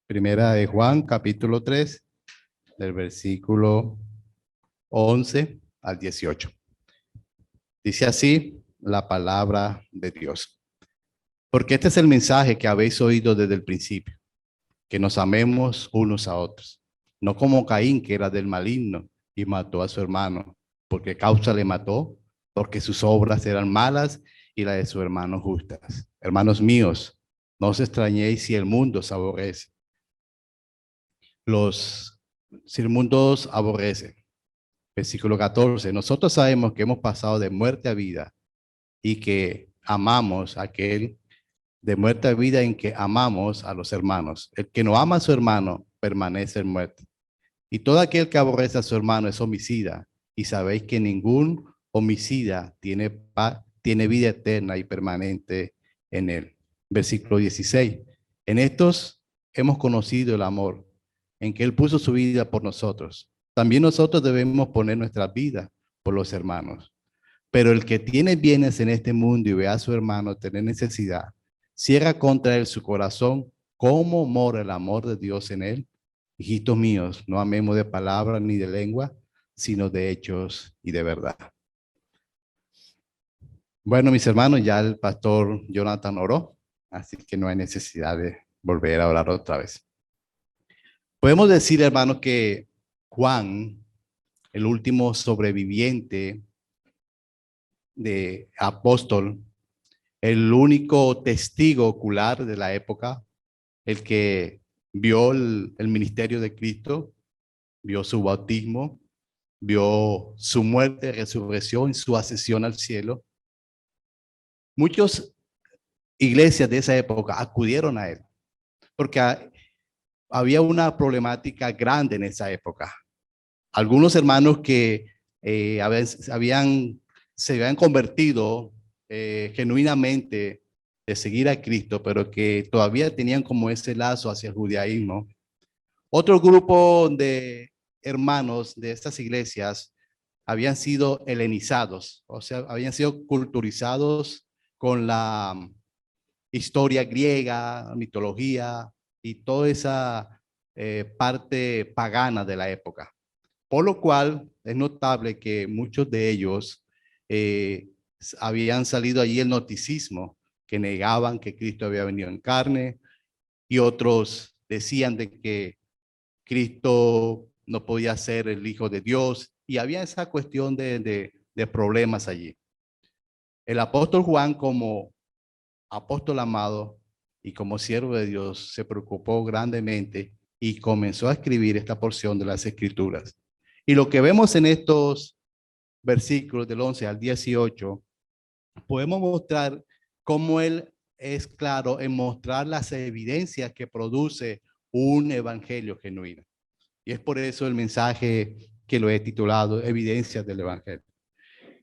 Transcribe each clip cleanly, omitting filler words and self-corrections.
Primera de Juan, capítulo 3, del versículo 11 al 18. Dice así la palabra de Dios. Porque este es el mensaje que habéis oído desde el principio, que nos amemos unos a otros, no como Caín, que era del maligno y mató a su hermano. ¿Por qué causa le mató? Porque sus obras eran malas y las de su hermano justas. Hermanos míos, no os extrañéis si el mundo os aborrece. Si el mundo os aborrece. Versículo 14. Nosotros sabemos que hemos pasado de muerte a vida y que amamos a aquel de muerte a vida en que amamos a los hermanos. El que no ama a su hermano permanece en muerte. Y todo aquel que aborrece a su hermano es homicida. Y sabéis que ningún homicida tiene vida eterna y permanente en él. Versículo 16. En estos hemos conocido el amor, en que él puso su vida por nosotros. También nosotros debemos poner nuestra vida por los hermanos. Pero el que tiene bienes en este mundo y ve a su hermano tener necesidad, cierra contra él su corazón. ¿Cómo mora el amor de Dios en él? Hijitos míos, no amemos de palabra ni de lengua, sino de hechos y de verdad. Bueno, mis hermanos, ya el pastor Jonathan oró, así que no hay necesidad de volver a orar otra vez. Podemos decir, hermanos, que Juan, el último sobreviviente de apóstol, el único testigo ocular de la época, el que vio el ministerio de Cristo, vio su bautismo, vio su muerte, resurrección, su ascensión al cielo. Muchas iglesias de esa época acudieron a él, porque había una problemática grande en esa época. Algunos hermanos que se habían convertido genuinamente de seguir a Cristo, pero que todavía tenían como ese lazo hacia el judaísmo. Otro grupo de hermanos de estas iglesias habían sido helenizados, o sea, habían sido culturizados con la historia griega, mitología y toda esa parte pagana de la época. Por lo cual es notable que muchos de ellos eh, habían salido allí el noticismo, que negaban que Cristo había venido en carne, y otros decían de que Cristo no podía ser el Hijo de Dios, y había esa cuestión de problemas allí. El apóstol Juan, como apóstol amado y como siervo de Dios, se preocupó grandemente y comenzó a escribir esta porción de las Escrituras. Y lo que vemos en estos versículos del 11 al 18, podemos mostrar cómo él es claro en mostrar las evidencias que produce un evangelio genuino. Y es por eso el mensaje que lo he titulado Evidencias del Evangelio.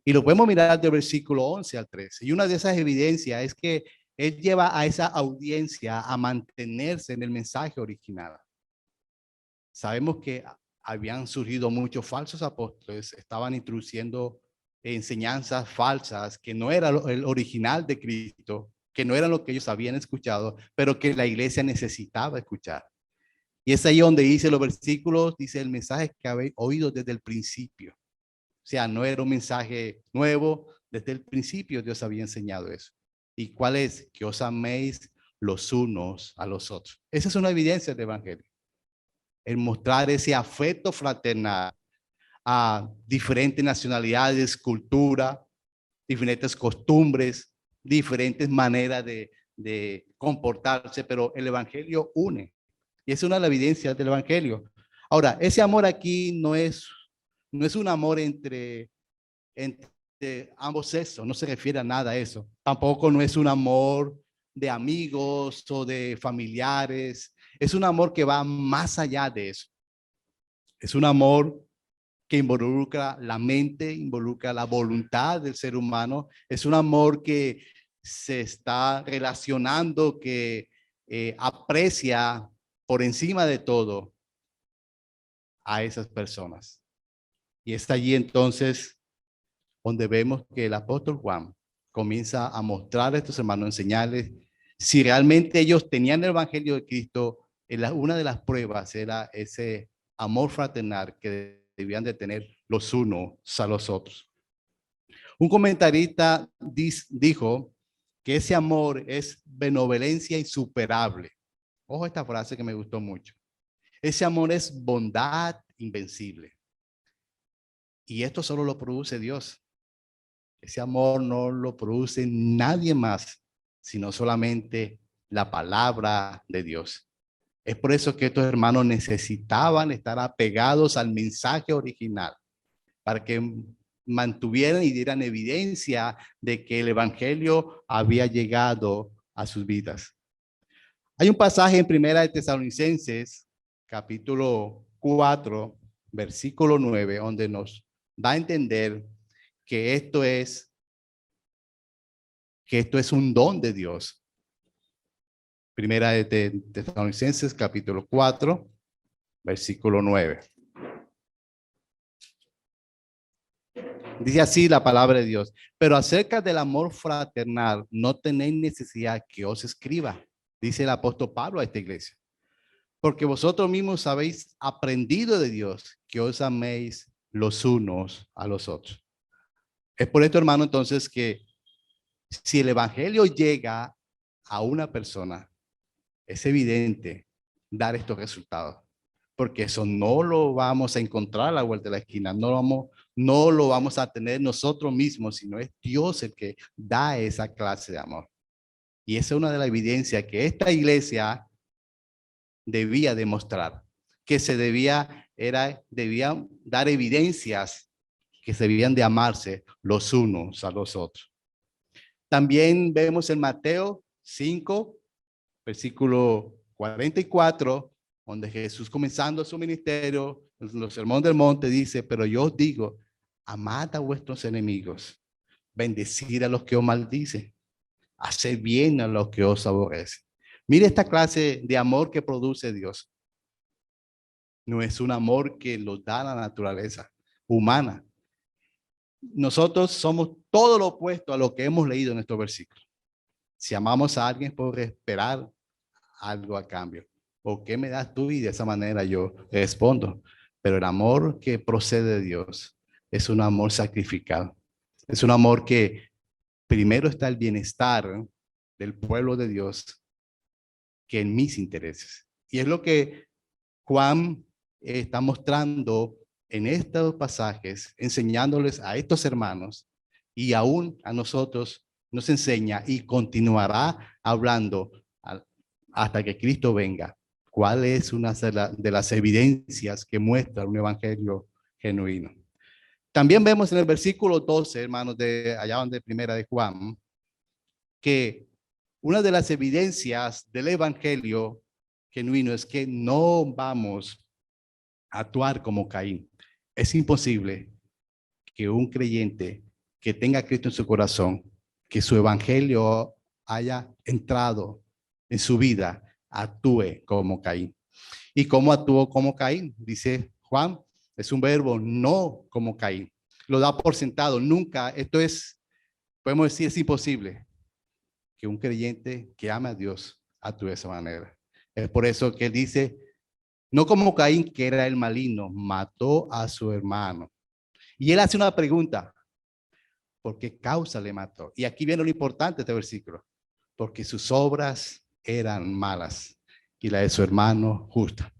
Y lo podemos mirar del versículo 11 al 13. Y una de esas evidencias es que él lleva a esa audiencia a mantenerse en el mensaje original. Sabemos que habían surgido muchos falsos apóstoles, estaban introduciendo enseñanzas falsas que no era el original de Cristo, que no era lo que ellos habían escuchado, pero que la iglesia necesitaba escuchar. Y es ahí donde dice los versículos, dice el mensaje que habéis oído desde el principio. O sea, no era un mensaje nuevo, desde el principio Dios había enseñado eso. ¿Y cuál es? Que os améis los unos a los otros. Esa es una evidencia del evangelio. El mostrar ese afecto fraternal a diferentes nacionalidades, cultura, diferentes costumbres, diferentes maneras de comportarse, pero el evangelio une. Y es una de las evidencias del evangelio. Ahora, ese amor aquí no es un amor entre ambos sexos, no se refiere a nada a eso. Tampoco no es un amor de amigos o de familiares. Es un amor que va más allá de eso. Es un amor que involucra la mente, involucra la voluntad del ser humano. Es un amor que se está relacionando, que aprecia por encima de todo a esas personas. Y está allí entonces donde vemos que el apóstol Juan comienza a mostrar a estos hermanos, enseñarles si realmente ellos tenían el evangelio de Cristo una de las pruebas era ese amor fraternal que debían de tener los unos a los otros. Un comentarista dijo que ese amor es benevolencia insuperable. Ojo esta frase que me gustó mucho. Ese amor es bondad invencible. Y esto solo lo produce Dios. Ese amor no lo produce nadie más, sino solamente la palabra de Dios. Es por eso que estos hermanos necesitaban estar apegados al mensaje original, para que mantuvieran y dieran evidencia de que el evangelio había llegado a sus vidas. Hay un pasaje en Primera de Tesalonicenses, capítulo 4, versículo 9, donde nos da a entender que esto es un don de Dios. Primera de Tesalonicenses, capítulo 4, versículo 9. Dice así la palabra de Dios: pero acerca del amor fraternal no tenéis necesidad que os escriba, dice el apóstol Pablo a esta iglesia, porque vosotros mismos habéis aprendido de Dios que os améis los unos a los otros. Es por esto, hermano, entonces, que si el evangelio llega a una persona, es evidente dar estos resultados, porque eso no lo vamos a encontrar a la vuelta de la esquina, no lo vamos a tener nosotros mismos, sino es Dios el que da esa clase de amor. Y esa es una de las evidencias que esta iglesia debía demostrar, que debían dar evidencias que se debían de amarse los unos a los otros. También vemos en Mateo 5, versículo 44, donde Jesús, comenzando su ministerio, en los sermones del monte, dice: pero yo os digo, amad a vuestros enemigos, bendecid a los que os maldicen, haced bien a los que os aborrecen. Mire esta clase de amor que produce Dios. No es un amor que lo da la naturaleza humana. Nosotros somos todo lo opuesto a lo que hemos leído en estos versículos. Si amamos a alguien, por esperar algo a cambio. ¿O qué me das tú? Y de esa manera yo respondo. Pero el amor que procede de Dios es un amor sacrificado. Es un amor que primero está el bienestar del pueblo de Dios que en mis intereses. Y es lo que Juan está mostrando en estos pasajes, enseñándoles a estos hermanos y aún a nosotros nos enseña y continuará hablando hasta que Cristo venga. ¿Cuál es una de las evidencias que muestra un evangelio genuino? También vemos en el versículo 12, hermanos, de allá donde primera de Juan, que una de las evidencias del evangelio genuino es que no vamos a actuar como Caín. Es imposible que un creyente que tenga a Cristo en su corazón, que su evangelio haya entrado en su vida, actúe como Caín. ¿Y cómo actuó como Caín? Dice Juan, es un verbo, no como Caín. Lo da por sentado, nunca. Esto es, podemos decir, es imposible que un creyente que ama a Dios actúe de esa manera. Es por eso que él dice, no como Caín, que era el maligno, mató a su hermano. Y él hace una pregunta: ¿por qué causa le mató? Y aquí viene lo importante de este versículo: porque sus obras eran malas y la de su hermano justa.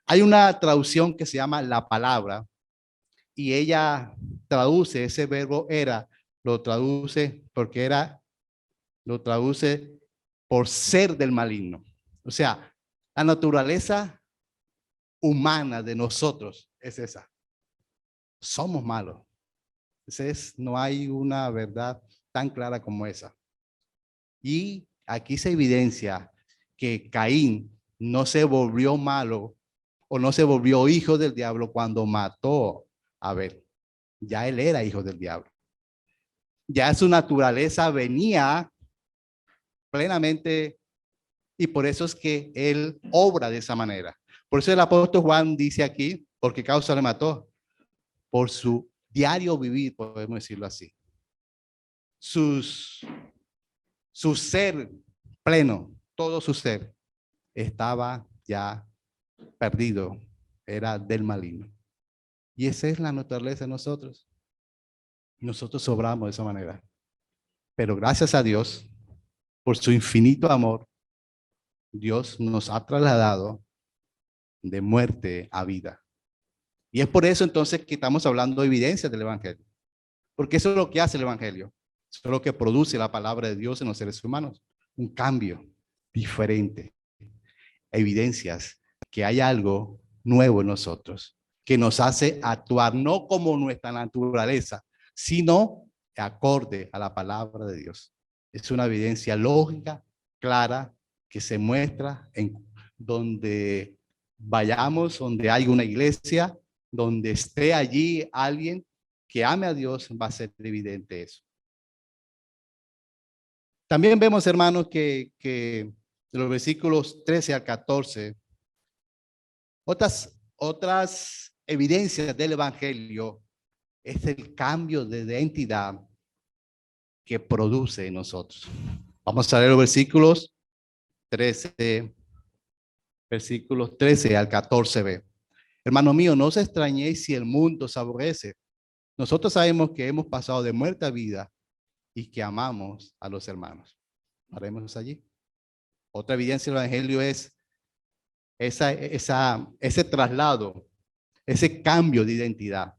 Hay una traducción que se llama La Palabra, y ella traduce ese verbo era, lo traduce por ser del maligno. O sea, la naturaleza humana de nosotros es esa. Somos malos. No hay una verdad tan clara como esa. Y aquí se evidencia que Caín no se volvió malo o no se volvió hijo del diablo cuando mató a Abel. Ya él era hijo del diablo. Ya su naturaleza venía plenamente, y por eso es que él obra de esa manera. Por eso el apóstol Juan dice aquí, ¿por qué causa le mató? Por su diario vivir, podemos decirlo así. Su ser pleno, todo su ser estaba ya perdido, era del maligno. Y esa es la naturaleza de nosotros. Nosotros sobramos de esa manera. Pero gracias a Dios, por su infinito amor, Dios nos ha trasladado de muerte a vida. Y es por eso entonces que estamos hablando de evidencias del Evangelio. Porque eso es lo que hace el Evangelio. Eso es lo que produce la palabra de Dios en los seres humanos. Un cambio diferente. Evidencias que hay algo nuevo en nosotros, que nos hace actuar no como nuestra naturaleza, sino acorde a la palabra de Dios. Es una evidencia lógica, clara, que se muestra en donde vayamos, donde hay una iglesia, donde esté allí alguien que ame a Dios, va a ser evidente eso. También vemos, hermanos, que de los versículos 13 al 14, otras evidencias del Evangelio es el cambio de identidad que produce en nosotros. Vamos a leer los versículos 13 al 14b. Hermano mío, no os extrañéis si el mundo os aborrece. Nosotros sabemos que hemos pasado de muerte a vida y que amamos a los hermanos. Haremos allí. Otra evidencia del Evangelio es ese traslado, ese cambio de identidad.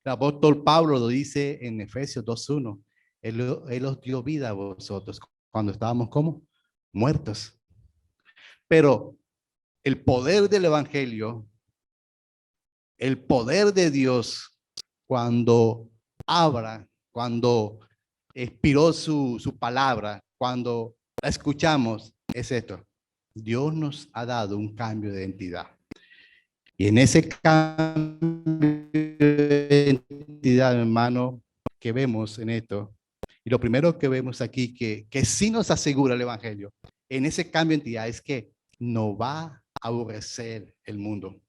El apóstol Pablo lo dice en Efesios 2:1. Él os dio vida a vosotros cuando estábamos como muertos. Pero el poder del Evangelio, el poder de Dios, cuando cuando expiró su palabra, cuando la escuchamos, es esto. Dios nos ha dado un cambio de identidad. Y en ese cambio de identidad, hermano, que vemos en esto, y lo primero que vemos aquí, que sí nos asegura el Evangelio, en ese cambio de identidad, es que no va a aborrecer el mundo.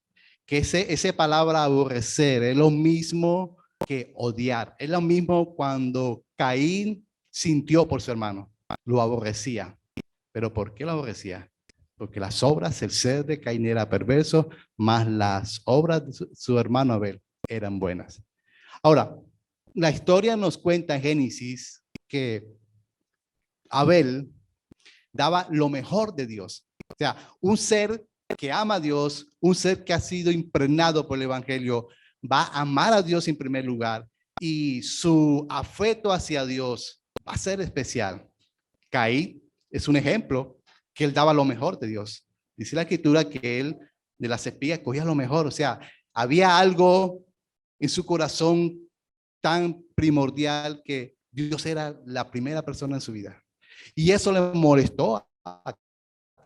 Que esa palabra aborrecer es lo mismo que odiar. Es lo mismo cuando Caín sintió por su hermano, lo aborrecía. ¿Pero por qué lo aborrecía? Porque las obras, el ser de Caín era perverso, más las obras de su hermano Abel eran buenas. Ahora, la historia nos cuenta en Génesis que Abel daba lo mejor de Dios. O sea, un ser que ama a Dios, un ser que ha sido impregnado por el Evangelio, va a amar a Dios en primer lugar y su afecto hacia Dios va a ser especial. Caín es un ejemplo que él daba lo mejor de Dios. Dice la escritura que él de las espigas cogía lo mejor. O sea, había algo en su corazón tan primordial que Dios era la primera persona en su vida. Y eso le molestó a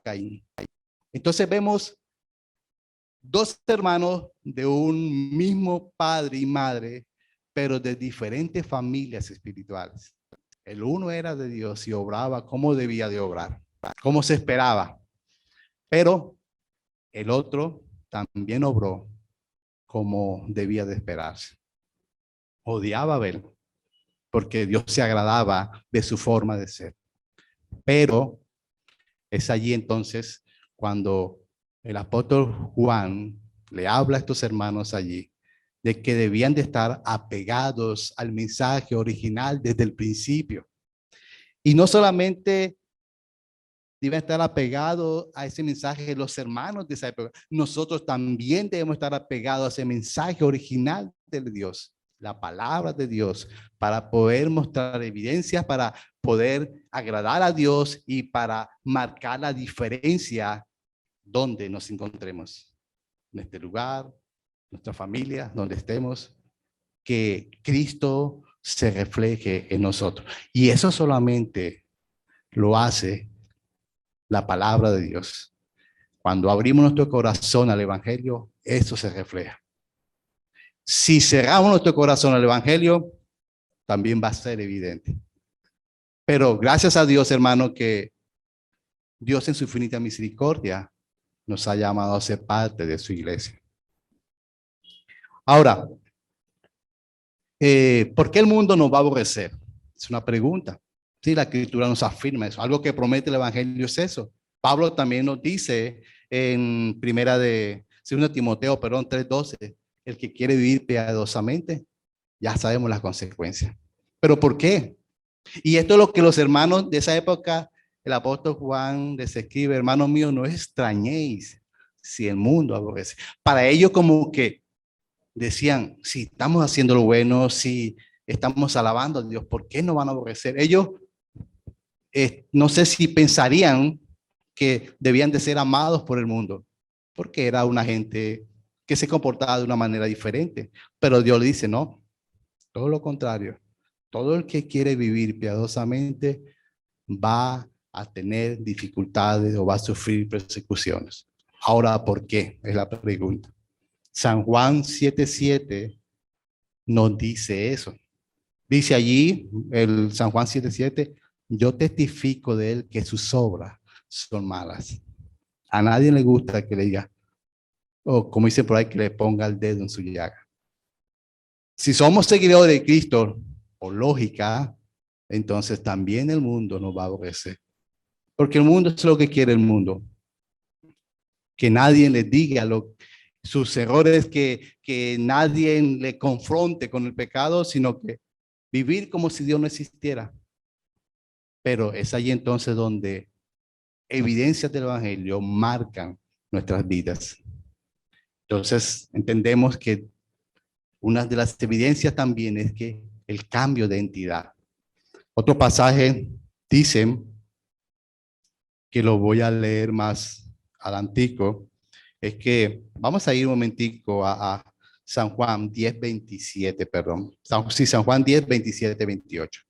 Caín. Entonces vemos dos hermanos de un mismo padre y madre, pero de diferentes familias espirituales. El uno era de Dios y obraba como debía de obrar, como se esperaba. Pero el otro también obró como debía de esperarse. Odiaba a Abel porque Dios se agradaba de su forma de ser. Pero es allí entonces cuando el apóstol Juan le habla a estos hermanos allí de que debían de estar apegados al mensaje original desde el principio. Y no solamente deben estar apegados a ese mensaje los hermanos de esa época, nosotros también debemos estar apegados a ese mensaje original de Dios, la palabra de Dios, para poder mostrar evidencias, para poder agradar a Dios y para marcar la diferencia donde nos encontremos, en este lugar, nuestra familia, donde estemos, que Cristo se refleje en nosotros. Y eso solamente lo hace la palabra de Dios. Cuando abrimos nuestro corazón al Evangelio, eso se refleja. Si cerramos nuestro corazón al Evangelio, también va a ser evidente. Pero gracias a Dios, hermano, que Dios en su infinita misericordia nos ha llamado a ser parte de su iglesia. Ahora, ¿por qué el mundo nos va a aborrecer? Es una pregunta. Sí, la escritura nos afirma eso. Algo que promete el Evangelio es eso. Pablo también nos dice en segunda Timoteo, perdón, 3:12, el que quiere vivir piadosamente, ya sabemos las consecuencias. ¿Pero por qué? Y esto es lo que los hermanos de esa época, el apóstol Juan les escribe: hermanos míos, no extrañéis si el mundo aborrece. Para ellos como que decían, si estamos haciendo lo bueno, si estamos alabando a Dios, ¿por qué no van a aborrecer? Ellos no sé si pensarían que debían de ser amados por el mundo, porque era una gente que se comportaba de una manera diferente. Pero Dios le dice, no, todo lo contrario. Todo el que quiere vivir piadosamente va a tener dificultades o va a sufrir persecuciones. Ahora, ¿por qué? Es la pregunta. San Juan 7:7 nos dice eso. Dice allí, el San Juan 7:7, yo testifico de él que sus obras son malas. A nadie le gusta que le diga, o como dicen por ahí, que le ponga el dedo en su llaga. Si somos seguidores de Cristo, por lógica, entonces también el mundo nos va a aborrecer. Porque el mundo es lo que quiere el mundo. Que nadie le diga sus errores, que nadie le confronte con el pecado, sino que vivir como si Dios no existiera. Pero es allí entonces donde evidencias del Evangelio marcan nuestras vidas. Entonces entendemos que una de las evidencias también es que el cambio de identidad. Otro pasaje dice, que lo voy a leer más adelantico, es que vamos a ir un momentico a San Juan 10:27, perdón. Sí, San Juan 10:27-28.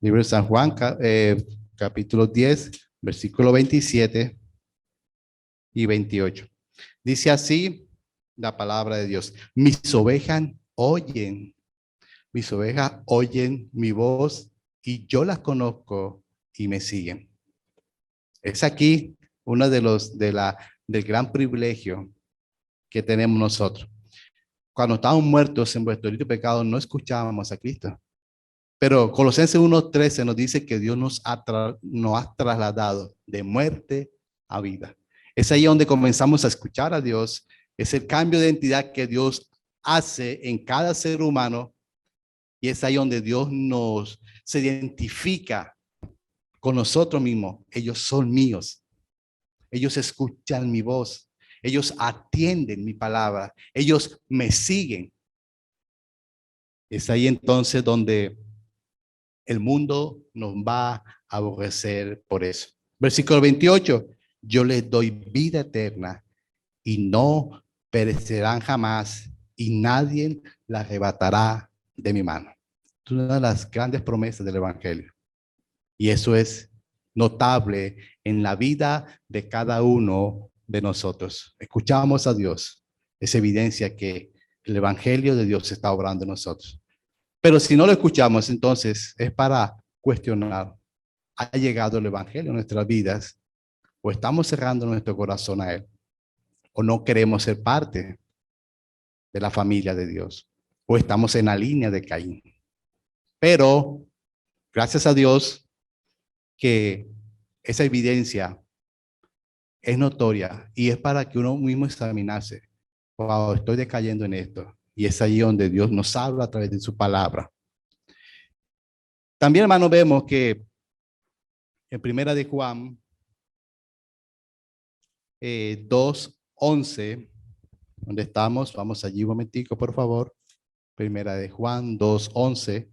Libro de San Juan, capítulo 10, versículo 27 y 28. Dice así la palabra de Dios: mis ovejas oyen mi voz y yo las conozco y me siguen. Es aquí uno del gran privilegio que tenemos nosotros. Cuando estábamos muertos en vuestro delito y pecado, no escuchábamos a Cristo. Pero Colosenses 1:13 nos dice que Dios nos ha trasladado de muerte a vida. Es ahí donde comenzamos a escuchar a Dios. Es el cambio de identidad que Dios hace en cada ser humano. Y es ahí donde Dios se identifica con nosotros mismos. Ellos son míos. Ellos escuchan mi voz. Ellos atienden mi palabra. Ellos me siguen. Es ahí entonces donde el mundo nos va a aborrecer por eso. Versículo 28. Yo les doy vida eterna y no perecerán jamás y nadie la arrebatará de mi mano. Es una de las grandes promesas del Evangelio. Y eso es notable en la vida de cada uno de nosotros. Escuchamos a Dios. Es evidencia que el Evangelio de Dios está obrando en nosotros. Pero si no lo escuchamos, entonces es para cuestionar: ¿ha llegado el Evangelio a nuestras vidas? ¿O estamos cerrando nuestro corazón a Él? ¿O no queremos ser parte de la familia de Dios? ¿O estamos en la línea de Caín? Pero gracias a Dios que esa evidencia es notoria y es para que uno mismo examinarse. Wow, estoy decayendo en esto. Y es ahí donde Dios nos habla a través de su palabra. También, hermano, vemos que en primera de Juan 2:11, donde estamos, vamos allí un momentico, por favor. Primera de Juan 2:11.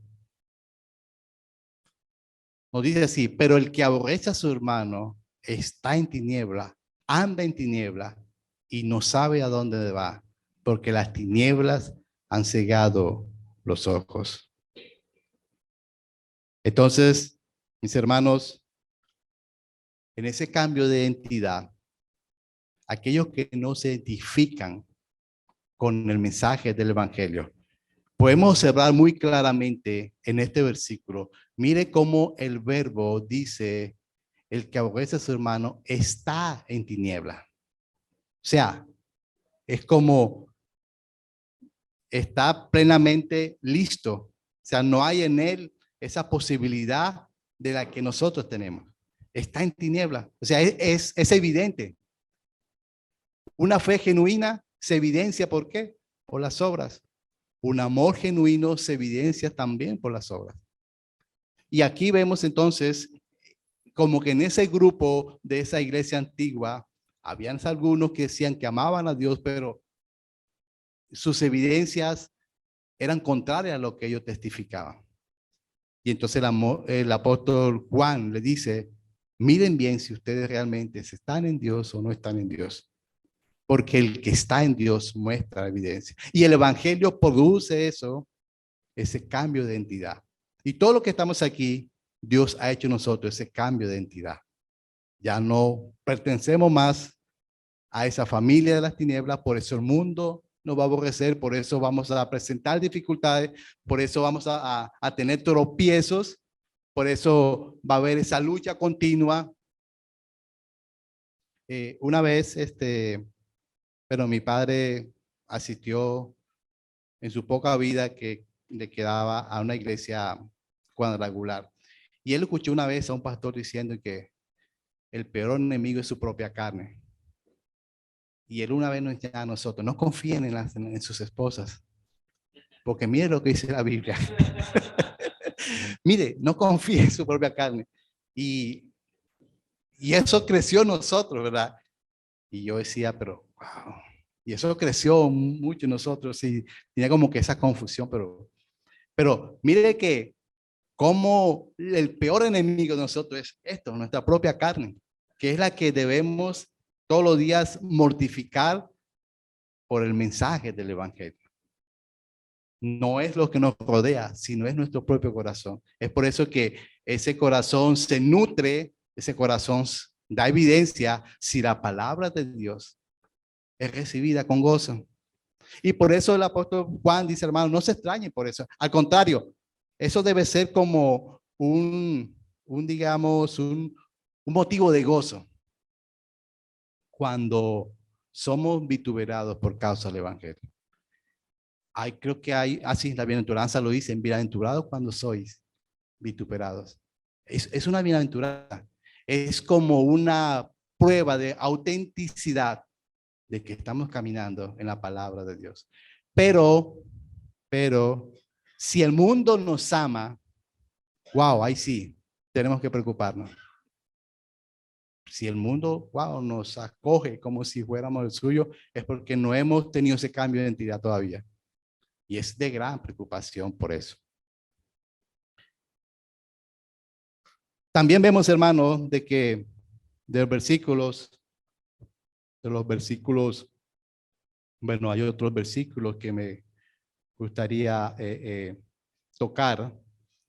Nos dice así: pero el que aborrece a su hermano está en tiniebla, anda en tiniebla y no sabe a dónde va, porque las tinieblas han cegado los ojos. Entonces, mis hermanos, en ese cambio de identidad, aquellos que no se identifican con el mensaje del Evangelio, podemos observar muy claramente en este versículo. Mire cómo el verbo dice: el que aborrece a su hermano está en tiniebla. O sea, es como está plenamente listo. O sea, no hay en él esa posibilidad de la que nosotros tenemos. Está en tinieblas. O sea, es evidente. Una fe genuina se evidencia ¿por qué? Por las obras. Un amor genuino se evidencia también por las obras. Y aquí vemos entonces como que en ese grupo de esa iglesia antigua, habían algunos que decían que amaban a Dios, pero sus evidencias eran contrarias a lo que ellos testificaban. Y entonces el apóstol Juan le dice, miren bien si ustedes realmente están en Dios o no están en Dios. Porque el que está en Dios muestra evidencia. Y el evangelio produce eso, ese cambio de identidad. Y todo lo que estamos aquí, Dios ha hecho en nosotros ese cambio de identidad. Ya no pertenecemos más a esa familia de las tinieblas, por eso el mundo nos va a aborrecer, por eso vamos a presentar dificultades, por eso vamos a tener tropiezos, por eso va a haber esa lucha continua. Una vez, pero mi padre asistió en su poca vida que le quedaba a una iglesia cuadrangular. Y él escuchó una vez a un pastor diciendo que el peor enemigo es su propia carne. Y él una vez nos decía a nosotros, no confíen en sus esposas, porque mire lo que dice la Biblia. Mire, no confíen en su propia carne. Y, y eso creció en nosotros, ¿verdad? Y yo decía, pero wow. Y eso creció mucho en nosotros y tenía como que esa confusión, pero mire que como el peor enemigo de nosotros es esto, nuestra propia carne, que es la que debemos todos los días mortificar por el mensaje del evangelio. No es lo que nos rodea, sino es nuestro propio corazón. Es por eso que ese corazón se nutre, ese corazón da evidencia si la palabra de Dios es recibida con gozo. Y por eso el apóstol Juan dice, hermano, no se extrañen por eso. Al contrario, eso debe ser como digamos, un motivo de gozo cuando somos vituperados por causa del evangelio. Creo que hay, así la bienaventuranza lo dice, bienaventurados cuando sois vituperados. Es una bienaventuranza. Es como una prueba de autenticidad de que estamos caminando en la palabra de Dios. Pero, si el mundo nos ama, wow, ahí sí, tenemos que preocuparnos. Si el mundo, wow, nos acoge como si fuéramos el suyo, es porque no hemos tenido ese cambio de identidad todavía. Y es de gran preocupación por eso. También vemos, hermanos, de que de los versículos, bueno, hay otros versículos que me gustaría tocar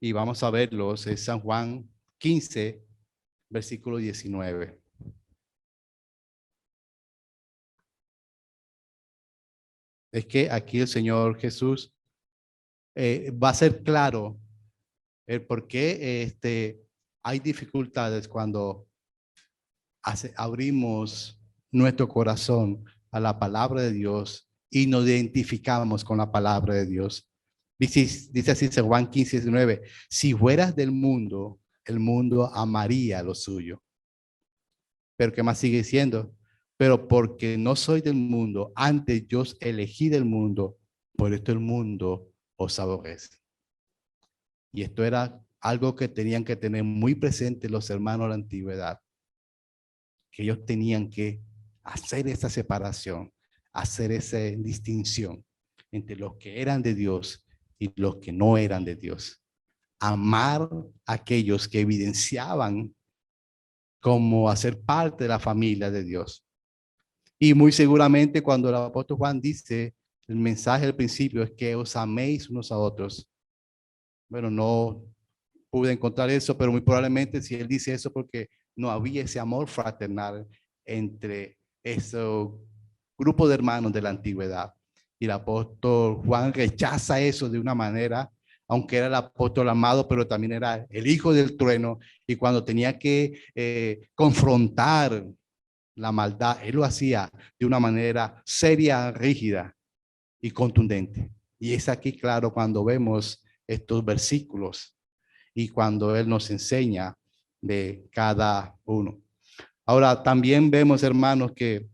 y vamos a verlos. Es San Juan 15, versículo 19. Es que aquí el Señor Jesús va a ser claro el por qué hay dificultades cuando abrimos nuestro corazón a la palabra de Dios y nos identificamos con la palabra de Dios. Dice así San Juan 15, 19, si fueras del mundo, el mundo amaría lo suyo. Pero ¿qué más sigue diciendo? Pero porque no soy del mundo, antes yo os elegí del mundo, por esto el mundo os aborrece. Y esto era algo que tenían que tener muy presente los hermanos de la antigüedad, que ellos tenían que hacer esa separación, hacer esa distinción entre los que eran de Dios y los que no eran de Dios. Amar a aquellos que evidenciaban como hacer parte de la familia de Dios. Y muy seguramente cuando el apóstol Juan dice, el mensaje al principio es que os améis unos a otros. Bueno, no pude encontrar eso, pero muy probablemente si él dice eso porque no había ese amor fraternal entre ese grupo de hermanos de la antigüedad. Y el apóstol Juan rechaza eso de una manera, aunque era el apóstol amado, pero también era el hijo del trueno. Y cuando tenía que confrontar la maldad, él lo hacía de una manera seria, rígida y contundente. Y es aquí claro cuando vemos estos versículos y cuando Él nos enseña de cada uno. Ahora, también vemos, hermanos, que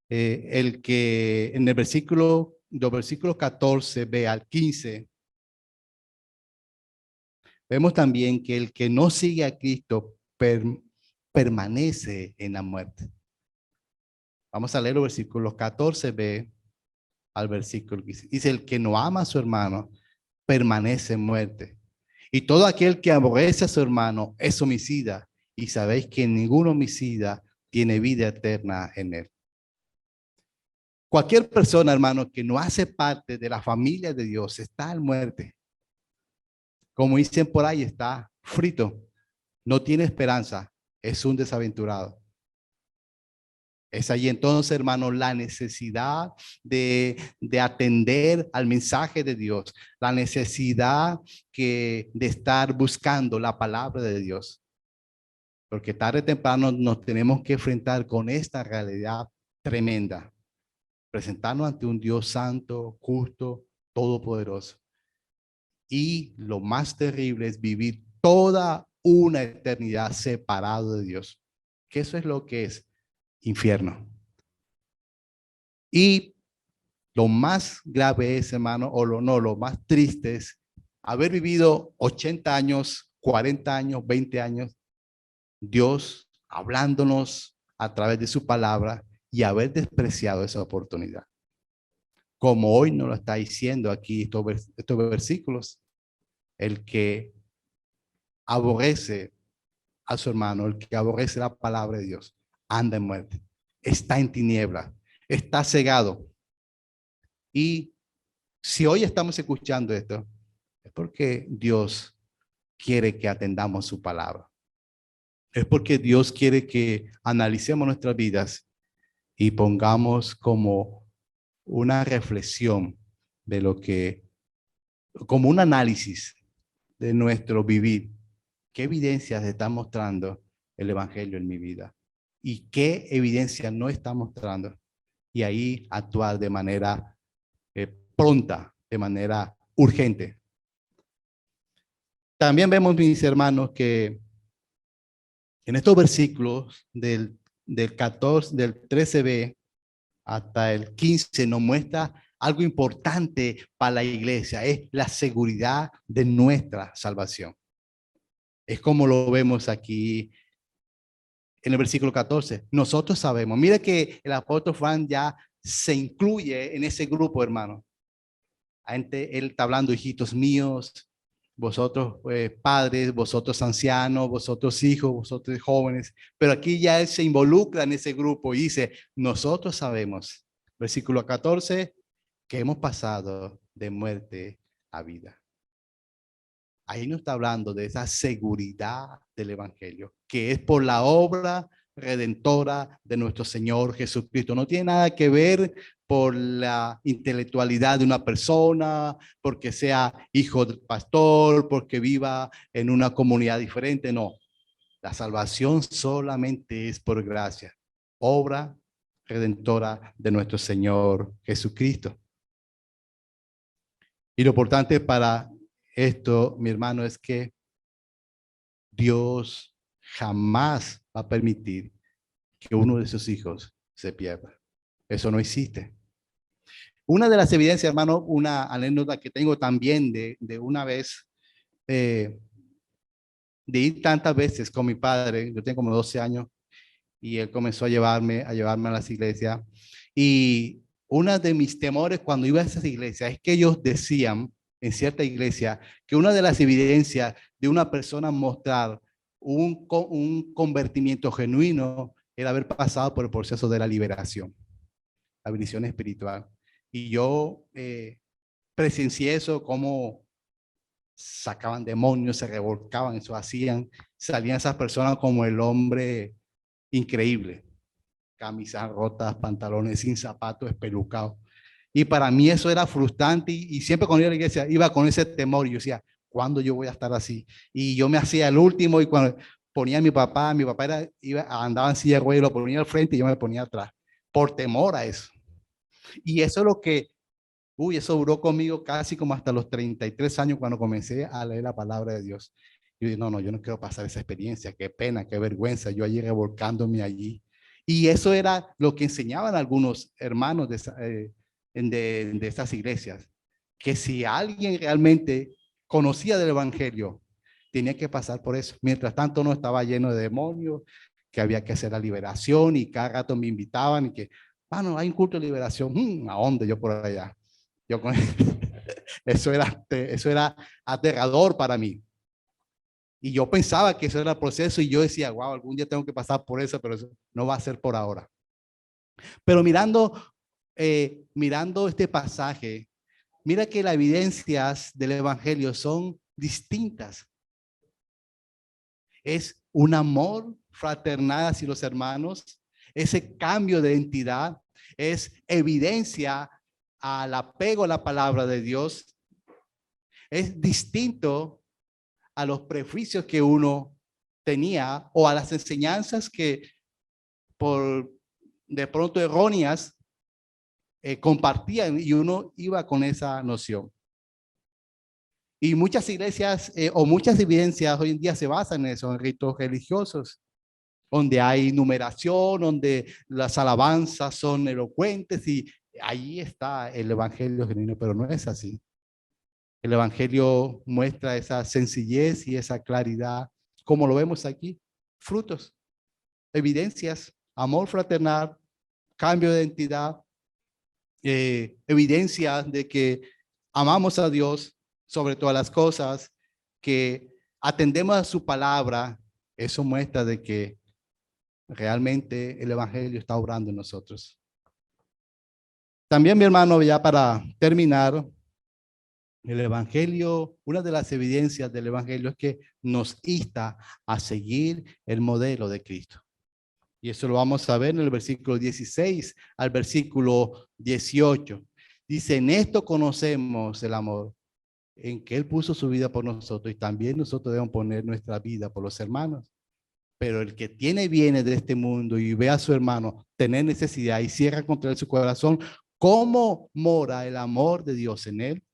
el que en el versículo, los versículos 14b al 15, vemos también que el que no sigue a Cristo permanece en la muerte. Vamos a leer los versículos 14b al versículo 15. Dice, el que no ama a su hermano permanece en muerte. Y todo aquel que aborrece a su hermano es homicida. Y sabéis que ningún homicida tiene vida eterna en él. Cualquier persona, hermano, que no hace parte de la familia de Dios está en muerte. Como dicen por ahí, está frito. No tiene esperanza. Es un desaventurado. Es ahí entonces, hermano, la necesidad de atender al mensaje de Dios, la necesidad de estar buscando la palabra de Dios. Porque tarde o temprano nos tenemos que enfrentar con esta realidad tremenda. Presentarnos ante un Dios santo, justo, todopoderoso. Y lo más terrible es vivir toda una eternidad separado de Dios. Que eso es lo que es infierno. Y lo más grave es, hermano, lo más triste es haber vivido 80 años, 40 años, 20 años, Dios hablándonos a través de su palabra y haber despreciado esa oportunidad. Como hoy nos lo está diciendo aquí estos versículos, el que aborrece a su hermano, el que aborrece la palabra de Dios, anda en muerte, está en tinieblas, está cegado. Y si hoy estamos escuchando esto, es porque Dios quiere que atendamos su palabra. Es porque Dios quiere que analicemos nuestras vidas y pongamos como una reflexión de lo que, como un análisis de nuestro vivir. ¿Qué evidencias está mostrando el Evangelio en mi vida? ¿Y qué evidencia no está mostrando? Y ahí actuar de manera pronta, de manera urgente. También vemos, mis hermanos, que en estos versículos del 14, del 13b hasta el 15 nos muestra algo importante para la iglesia, es la seguridad de nuestra salvación. Es como lo vemos aquí en el versículo 14. Nosotros sabemos, mira que el apóstol Juan ya se incluye en ese grupo, hermano. Él está hablando, hijitos míos, vosotros padres, vosotros ancianos, vosotros hijos, vosotros jóvenes, pero aquí ya él se involucra en ese grupo y dice, nosotros sabemos, versículo 14, que hemos pasado de muerte a vida. Ahí no está hablando de esa seguridad del evangelio, que es por la obra redentora de nuestro Señor Jesucristo. No tiene nada que ver por la intelectualidad de una persona, porque sea hijo del pastor, porque viva en una comunidad diferente. No, la salvación solamente es por gracia, obra redentora de nuestro Señor Jesucristo. Y lo importante para esto, mi hermano, es que Dios jamás va a permitir que uno de sus hijos se pierda. Eso no existe. Una de las evidencias, hermano, una anécdota que tengo también de una vez, de ir tantas veces con mi padre, yo tengo como 12 años, y él comenzó a llevarme a las iglesias. Y uno de mis temores cuando iba a esas iglesias es que ellos decían, en cierta iglesia, que una de las evidencias de una persona mostrar un convertimiento genuino era haber pasado por el proceso de la liberación, la bendición espiritual. Y yo presencié eso, como sacaban demonios, se revolcaban, eso hacían, salían esas personas como el hombre increíble, camisas rotas, pantalones sin zapatos, espelucados. Y para mí eso era frustrante y siempre cuando iba a la iglesia iba con ese temor y yo decía, ¿cuándo yo voy a estar así? Y yo me hacía el último y cuando ponía a mi papá andaba en silla de ruedas, lo ponía al frente y yo me ponía atrás, por temor a eso. Y eso es lo que Uy, eso duró conmigo casi como hasta los 33 años cuando comencé a leer la palabra de Dios. Yo dije, no, no, yo no quiero pasar esa experiencia, qué pena, qué vergüenza, yo allí revolcándome allí. Y eso era lo que enseñaban algunos hermanos de estas iglesias, que si alguien realmente conocía del Evangelio, tenía que pasar por eso. Mientras tanto no estaba lleno de demonios, que había que hacer la liberación y cada rato me invitaban y que, bueno, hay un culto de liberación, ¿a dónde? Yo por allá. Yo con eso era aterrador para mí. Y yo pensaba que eso era el proceso y yo decía, wow, algún día tengo que pasar por eso, pero eso no va a ser por ahora. Pero mirando este pasaje, mira que las evidencias del evangelio son distintas. Es un amor fraternal hacia los hermanos, ese cambio de identidad, es evidencia al apego a la palabra de Dios, es distinto a los prejuicios que uno tenía o a las enseñanzas que por de pronto erróneas compartían y uno iba con esa noción. Y muchas iglesias o muchas evidencias hoy en día se basan en eso, en ritos religiosos, donde hay numeración, donde las alabanzas son elocuentes y ahí está el evangelio genuino, pero no es así. El evangelio muestra esa sencillez y esa claridad, como lo vemos aquí, frutos, evidencias, amor fraternal, cambio de identidad, evidencia de que amamos a Dios sobre todas las cosas, que atendemos a su palabra. Eso muestra de que realmente el evangelio está obrando en nosotros. También, mi hermano, ya para terminar, el evangelio, una de las evidencias del evangelio es que nos insta a seguir el modelo de Cristo. Y eso lo vamos a ver en el versículo 16 al versículo 18. Dice, en esto conocemos el amor, en que Él puso su vida por nosotros y también nosotros debemos poner nuestra vida por los hermanos. Pero el que tiene bienes de este mundo y ve a su hermano tener necesidad y cierra contra él su corazón, ¿cómo mora el amor de Dios en él?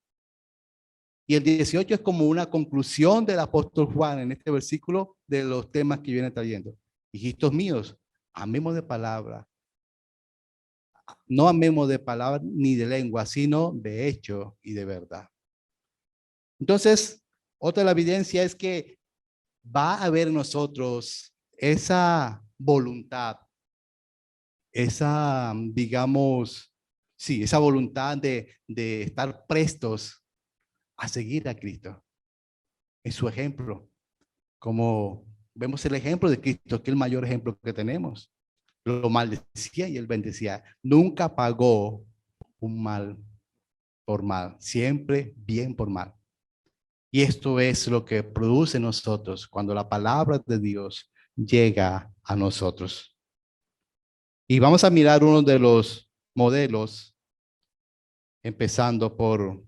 Y el 18 es como una conclusión del apóstol Juan en este versículo de los temas que viene trayendo. Hijitos míos, amemos de palabra. No amemos de palabra ni de lengua, sino de hecho y de verdad. Entonces, otra de la evidencia es que va a haber en nosotros esa voluntad, esa, digamos, sí, esa voluntad de estar prestos a seguir a Cristo en su ejemplo, como vemos el ejemplo de Cristo, que es el mayor ejemplo que tenemos. Lo maldecía y él bendecía. Nunca pagó un mal por mal, siempre bien por mal. Y esto es lo que produce en nosotros cuando la palabra de Dios llega a nosotros. Y vamos a mirar uno de los modelos, empezando por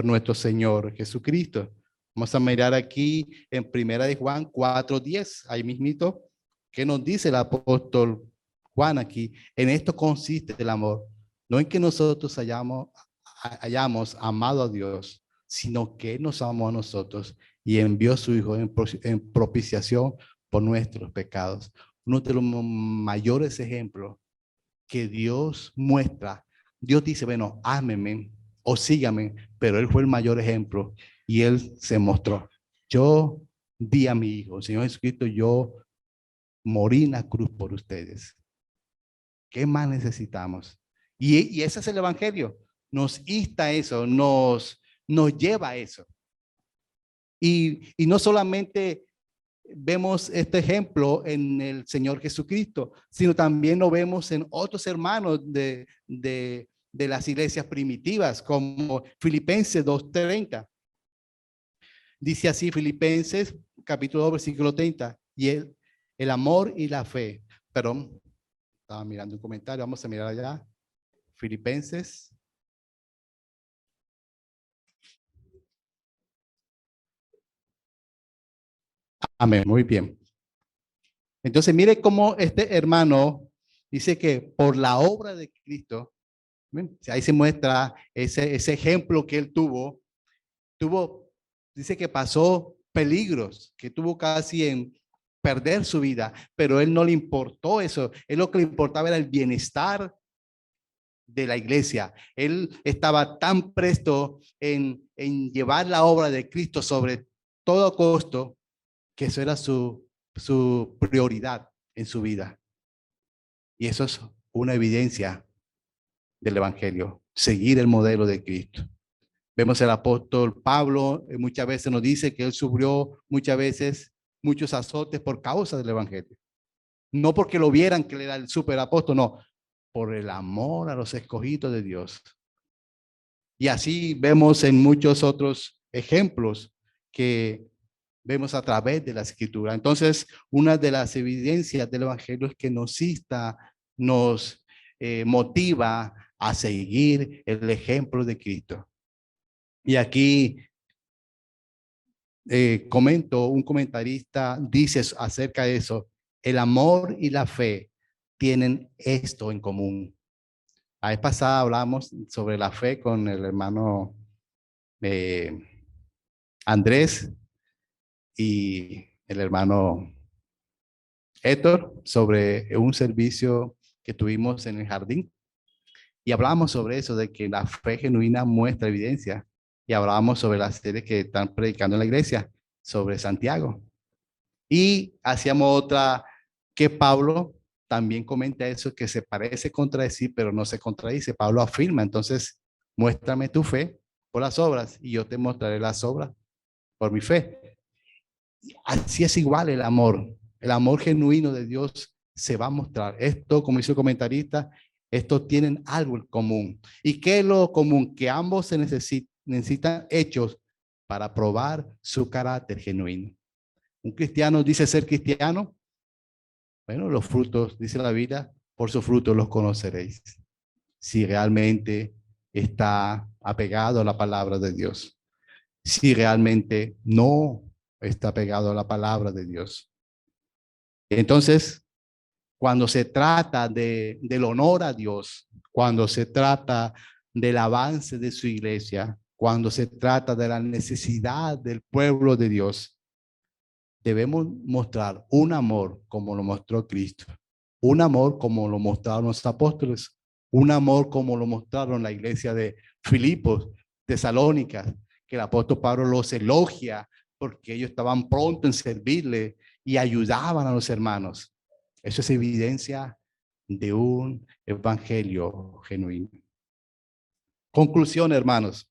nuestro Señor Jesucristo. Vamos a mirar aquí en Primera de Juan 4:10, ahí mismito, que nos dice el apóstol Juan aquí. En esto consiste el amor, no en que nosotros hayamos amado a Dios, sino que nos amó a nosotros y envió a su Hijo en propiciación por nuestros pecados. Uno de los mayores ejemplos que Dios muestra. Dios dice, bueno, ámeme o sígame, pero Él fue el mayor ejemplo y Él se mostró. Yo di a mi Hijo, Señor Jesucristo, yo morí en la cruz por ustedes. ¿Qué más necesitamos? Y ese es el Evangelio. Nos insta a eso, nos lleva a eso. Y no solamente vemos este ejemplo en el Señor Jesucristo, sino también lo vemos en otros hermanos de las iglesias primitivas, como Filipenses 2:30. Dice así, Filipenses capítulo 2, versículo 30, y el amor y la fe. Perdón, estaba mirando un comentario, vamos a mirar allá. Filipenses. Amén, muy bien. Entonces, mire cómo este hermano dice que por la obra de Cristo, ¿Ven? Ahí se muestra ese ejemplo que él dice que pasó peligros, que tuvo casi en perder su vida, pero él no le importó eso. Él lo que le importaba era el bienestar de la iglesia. Él estaba tan presto en llevar la obra de Cristo sobre todo costo, que eso era su prioridad en su vida. Y eso es una evidencia del Evangelio, seguir el modelo de Cristo. Vemos el apóstol Pablo, muchas veces nos dice que él sufrió muchas veces muchos azotes por causa del Evangelio. No porque lo vieran que él era el superapóstol, no, por el amor a los escogidos de Dios. Y así vemos en muchos otros ejemplos que vemos a través de la escritura. Entonces, una de las evidencias del Evangelio es que nos insta, nos motiva a seguir el ejemplo de Cristo. Y aquí comento, un comentarista dice acerca de eso, el amor y la fe tienen esto en común. La vez pasada hablamos sobre la fe con el hermano Andrés y el hermano Héctor sobre un servicio que tuvimos en el jardín y hablamos sobre eso, de que la fe genuina muestra evidencia, y hablábamos sobre las series que están predicando en la iglesia, sobre Santiago. Y hacíamos otra que Pablo también comenta eso, que se parece contra sí, pero no se contradice. Pablo afirma, entonces, muéstrame tu fe por las obras y yo te mostraré las obras por mi fe. Así es igual el amor genuino de Dios se va a mostrar. Esto, como dice el comentarista, estos tienen algo en común. ¿Y qué es lo común? Que ambos se necesitan hechos para probar su carácter genuino. Un cristiano dice ser cristiano. Bueno, los frutos, dice la Biblia, por sus frutos los conoceréis. Si realmente está apegado a la palabra de Dios. Si realmente no está apegado a la palabra de Dios. Entonces, cuando se trata del honor a Dios, cuando se trata del avance de su iglesia, cuando se trata de la necesidad del pueblo de Dios, debemos mostrar un amor como lo mostró Cristo, un amor como lo mostraron los apóstoles, un amor como lo mostraron la iglesia de Filipos, Tesalónica, que el apóstol Pablo los elogia porque ellos estaban prontos en servirle y ayudaban a los hermanos. Eso es evidencia de un evangelio genuino. Conclusión, hermanos.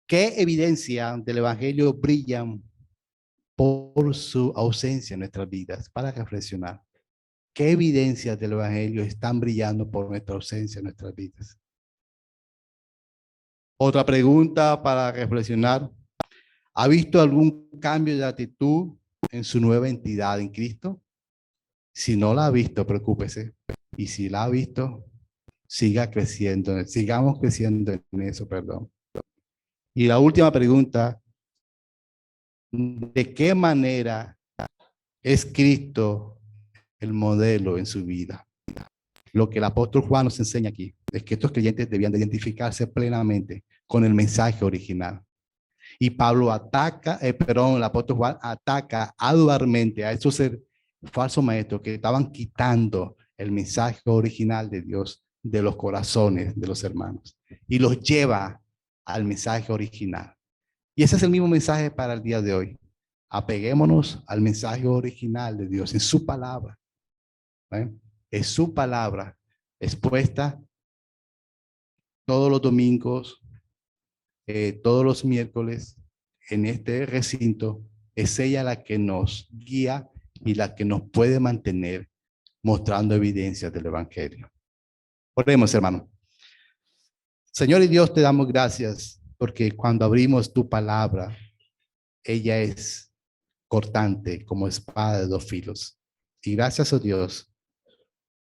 ¿Qué evidencia del evangelio brillan por su ausencia en nuestras vidas? Para reflexionar. ¿Qué evidencias del evangelio están brillando por nuestra ausencia en nuestras vidas? Otra pregunta para reflexionar. ¿Ha visto algún cambio de actitud en su nueva entidad en Cristo? Si no la ha visto, preocúpese. Y si la ha visto, siga creciendo, sigamos creciendo en eso, perdón. Y la última pregunta, ¿de qué manera es Cristo el modelo en su vida? Lo que el apóstol Juan nos enseña aquí es que estos creyentes debían de identificarse plenamente con el mensaje original. Y Pablo el apóstol Juan ataca arduamente a esos falsos maestros que estaban quitando el mensaje original de Dios de los corazones de los hermanos y los lleva al mensaje original. Y ese es el mismo mensaje para el día de hoy. Apeguémonos al mensaje original de Dios en su palabra. ¿Eh? Es su palabra expuesta todos los domingos, todos los miércoles en este recinto. Es ella la que nos guía y la que nos puede mantener mostrando evidencias del evangelio. Oremos, hermano. Señor y Dios, te damos gracias porque cuando abrimos tu palabra, ella es cortante como espada de dos filos. Y gracias a Dios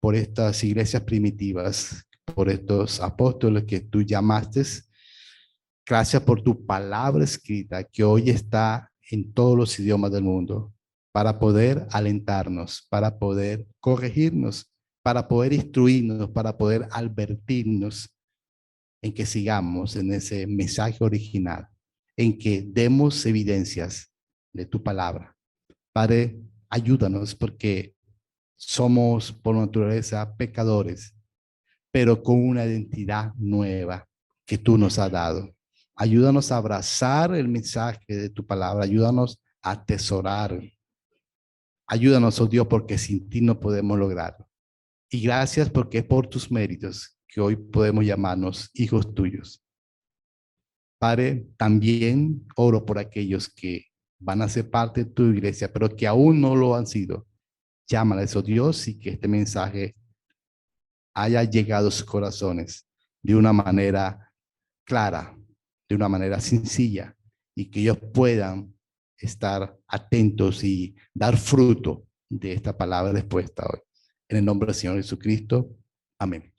por estas iglesias primitivas, por estos apóstoles que tú llamaste. Gracias por tu palabra escrita que hoy está en todos los idiomas del mundo para poder alentarnos, para poder corregirnos, para poder instruirnos, para poder advertirnos en que sigamos en ese mensaje original, en que demos evidencias de tu palabra. Padre, ayúdanos porque somos por naturaleza pecadores, pero con una identidad nueva que tú nos has dado. Ayúdanos a abrazar el mensaje de tu palabra, ayúdanos a atesorar. Ayúdanos, oh Dios, porque sin ti no podemos lograrlo. Y gracias porque es por tus méritos que hoy podemos llamarnos hijos tuyos. Padre, también oro por aquellos que van a ser parte de tu iglesia, pero que aún no lo han sido. Llámales, oh Dios, y que este mensaje haya llegado a sus corazones de una manera clara, de una manera sencilla, y que ellos puedan estar atentos y dar fruto de esta palabra expuesta hoy. En el nombre del Señor Jesucristo. Amén.